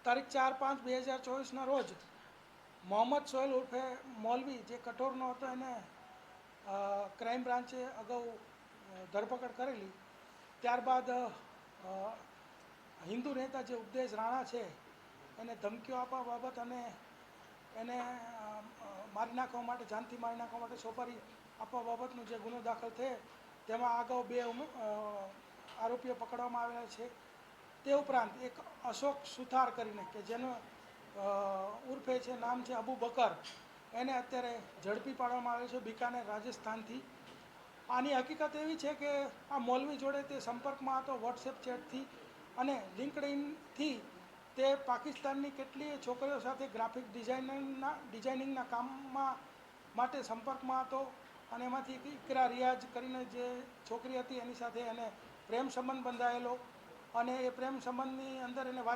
તારીખ 4/5/2024ના રોજ મોહમ્મદ સોહેલ ઉર્ફે મૌલવી, જે કઠોરનો હતો, એને ક્રાઇમ બ્રાન્ચે અગાઉ ધરપકડ કરેલી. ત્યારબાદ હિન્દુ નેતા જે ઉપદેશ રાણા છે એને ધમકીઓ આપવા બાબત અને એને મારી નાખવા માટે, જાનથી મારી નાખવા માટે સોપારી આપવા બાબતનો જે ગુનો દાખલ થયો તેમાં અગાઉ 2 આરોપીઓ પકડવામાં આવેલા છે. તે ઉપરાંત એક અશોક સુથાર કરીને, કે જેનો ઉર્ફે છે, નામ છે અબુ બકર, એને અત્યારે ઝડપી પાડવામાં આવે છે બિકાનેર, રાજસ્થાનથી. આની હકીકત એવી છે કે આ મૌલવી જોડે તે સંપર્કમાં હતો વોટ્સએપ ચેટથી, અને લિંક્ડઇનથી તે પાકિસ્તાનની કેટલીય છોકરીઓ સાથે ગ્રાફિક ડિઝાઇનિંગના કામમાં માટે સંપર્કમાં હતો. અને એમાંથી ઇકરા રિયાઝ કરીને જે છોકરી હતી એની સાથે એને પ્રેમ સંબંધ બંધાયેલો, અને એ પ્રેમ સંબંધની અંદર એને વાત